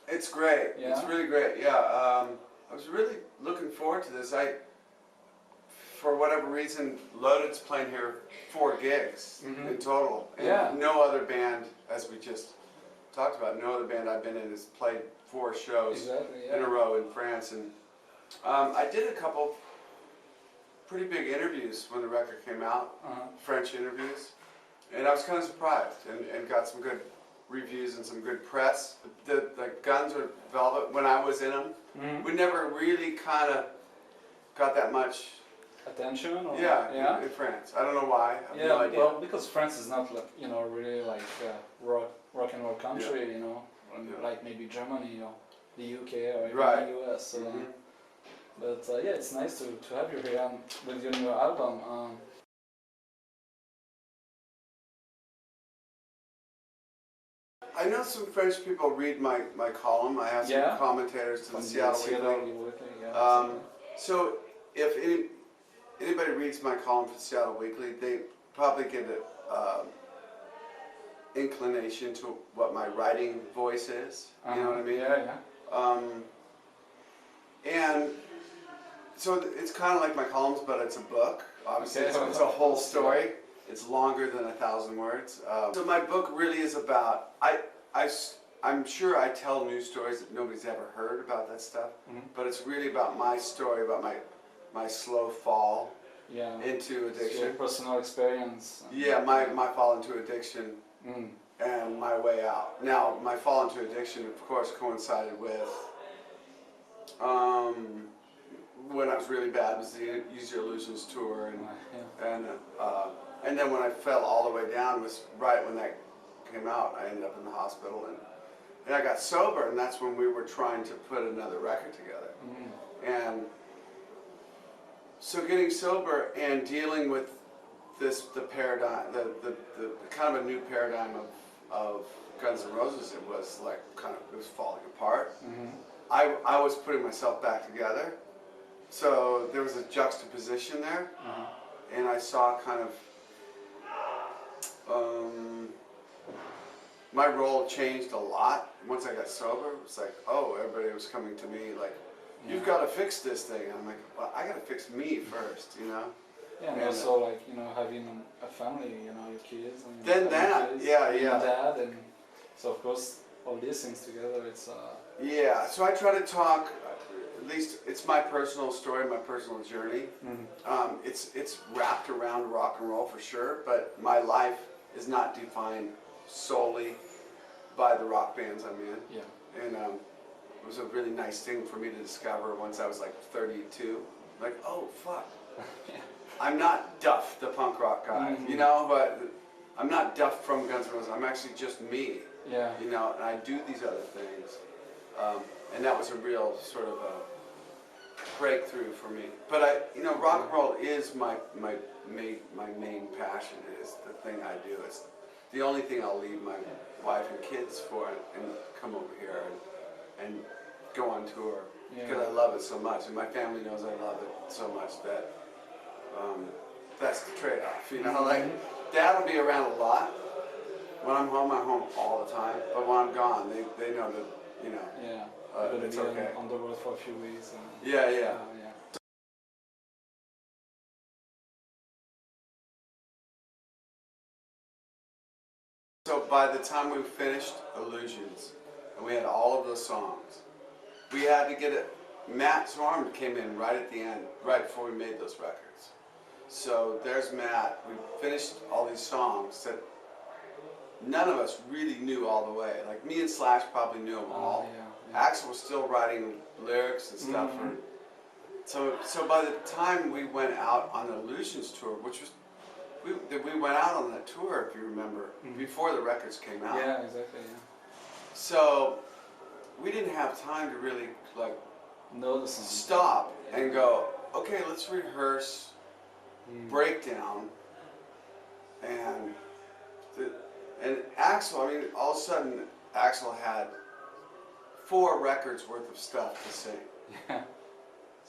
It's great. Yeah? It's really great. Yeah. I was really looking forward to this. For whatever reason, Loaded's playing here 4 gigs in total. And no other band, as we just talked about, no other band I've been in has played 4 shows in a row in France. And I did a couple pretty big interviews when the record came out, French interviews, and I was kind of surprised and got some good reviews and some good press. The Guns or Velvet, when I was in them, we never really kind of got that much attention. Or, in France. I don't know why. I have no idea. Well, because France is not like, you know, really like rock and roll country, you know, like maybe Germany or the UK or even the US. So, but yeah, it's nice to have you here with your new album. I know some French people read my column. I have some commentators to the Seattle Weekly. So if anybody reads my column for Seattle Weekly, they probably get an inclination to what my writing voice is. You know what I mean? And so it's kind of like my columns, but it's a book. Obviously, it's a whole story. It's longer than 1,000 words. So my book really is about, I'm sure I tell news stories that nobody's ever heard about that stuff, but it's really about my story, about my slow fall into addiction. Your personal experience. Yeah, my fall into addiction and my way out. Now, my fall into addiction, of course, coincided with when I was really bad was the Use Your Illusions tour, and then when I fell all the way down was right when that came out. I ended up in the hospital, and I got sober, and that's when we were trying to put another record together. And so getting sober and dealing with the paradigm, the kind of a new paradigm of Guns N' Roses, it was like it was falling apart. I was putting myself back together, so there was a juxtaposition there, and I saw kind of my role changed a lot once I got sober. It was like, oh, everybody was coming to me like, you've got to fix this thing. And I'm like, well, I got to fix me first, you know. Yeah, and also like, you know, having a family, you know, your kids. And then that, kids, yeah. Dad, and so of course all these things together, it's. Yeah, so I try to talk. At least it's my personal story, my personal journey. It's wrapped around rock and roll for sure, but my life is not defined solely by the rock bands I'm in. Yeah. And it was a really nice thing for me to discover once I was like 32. Like, oh fuck, I'm not Duff, the punk rock guy, you know, but I'm not Duff from Guns N' Roses. I'm actually just me. Yeah. You know, and I do these other things. And that was a real sort of a breakthrough for me. But you know, rock and roll is my main passion. It is the thing I do. It's the only thing I'll leave my wife and kids for and come over here and go on tour because I love it so much, and my family knows I love it so much that that's the trade-off. You know, like Dad will be around a lot. When I'm home all the time. But when I'm gone, they know that, you know, it's okay. On the road for a few weeks. Yeah. So by the time we finished Illusions, and we had all of those songs, we had to get it. Matt Swarm came in right at the end, right before we made those records. So there's Matt. We finished all these songs that none of us really knew all the way. Like me and Slash probably knew them all. Axl was still writing lyrics and stuff. So by the time we went out on the Illusions tour, which was, we went out on that tour, if you remember, before the records came out. Yeah, exactly. Yeah. So we didn't have time to really like stop and go, okay, let's rehearse, break down, and Axl, I mean, all of a sudden, Axl had 4 records worth of stuff to sing. Yeah.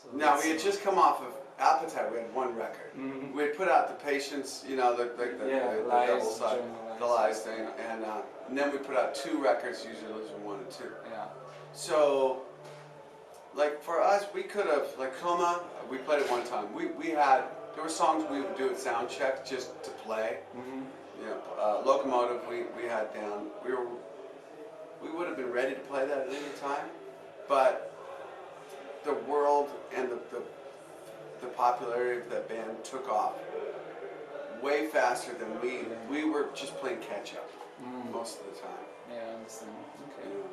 So now, we had just come off of Appetite, we had 1 record. We had put out The Patience, you know, the double side. the lives thing, and then we put out 2 records, usually those are 1 and 2. Yeah. So, like for us, we could have, like Coma, we played it one time. There were songs we would do at sound check just to play. Mm-hmm. You know, Locomotive we had down. We would have been ready to play that at any time, but the world and the popularity of that band took off way faster than we were just playing catch up most of the time. Yeah, I understand. Okay. You know,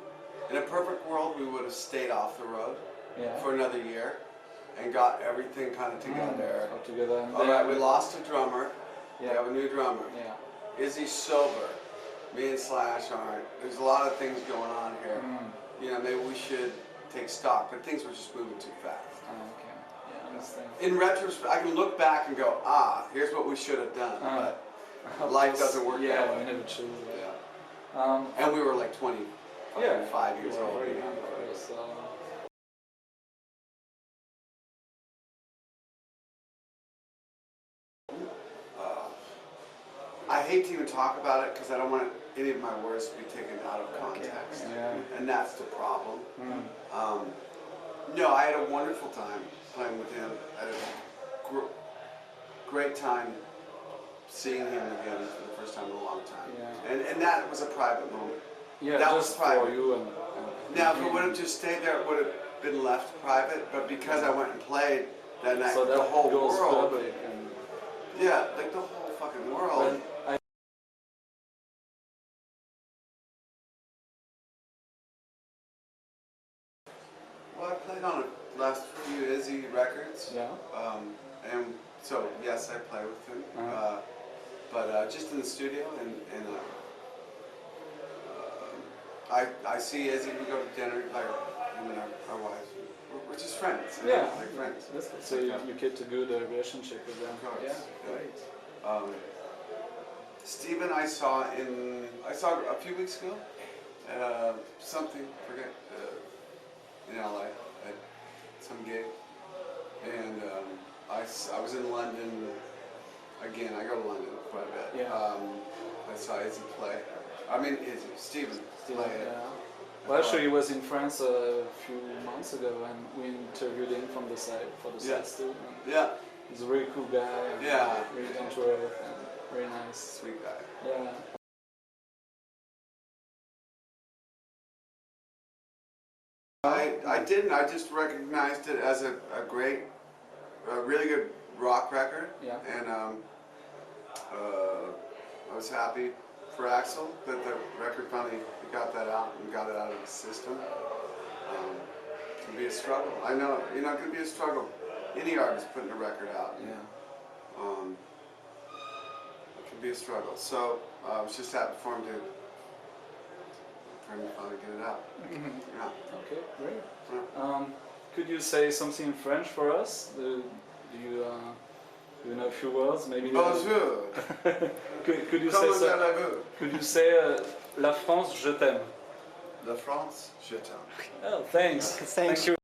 in a perfect world, we would have stayed off the road for another year and got everything kind of together. All together. All right, we lost a drummer. Yeah. We have a new drummer. Yeah. Izzy's sober. Me and Slash aren't. There's a lot of things going on here. You know, maybe we should take stock, but things were just moving too fast. Okay. Yeah, I understand. In retrospect, I can look back and go, here's what we should have done, but life doesn't work that way. We never choose. Yeah. And we were like 25 years old. Very young, so. I hate to even talk about it because I don't want any of my words to be taken out of context, and that's the problem. No, I had a wonderful time playing with him. I had a great time seeing him again for the first time in a long time, and that was a private moment. Yeah, that just was private. For you and now, if it would have just stayed there, it would have been left private. But because I went and played that night, so that the whole goes world, public and like the whole fucking world. Well, I played on the last few Izzy records. Yeah. And so yes, I play with him, but just in the studio and I see Izzy. We go to dinner, like him and our wives. We're just friends. Yeah, like friends. That's good. So you kept a good relationship with them. Of course. Yeah, great. Steven, I saw a few weeks ago at something, forget, in LA at some gig, and I was in London again. I go to London quite a bit. Yeah. I saw Izzy play. I mean, Steven play it. Yeah. Well, actually, he was in France a few months ago, and we interviewed him from the side for the sides too. Yeah. He's a very cool guy. Yeah. Really down to earth and very nice. Sweet guy. Yeah. I didn't. I just recognized it as a really good rock record. Yeah. And I was happy for Axel that the record finally got that out and got it out of the system. It can be a struggle. I know, it can be a struggle. Any artist putting a record out. Yeah. It can be a struggle. So I was just happy for him to finally get it out. Yeah. Okay, great. Yeah. Could you say something in French for us? Do you know a few words? Maybe. Bonjour. could you Comment say allez-vous? Could you say La France, je t'aime? La France, je t'aime. Oh, thanks. Thank you.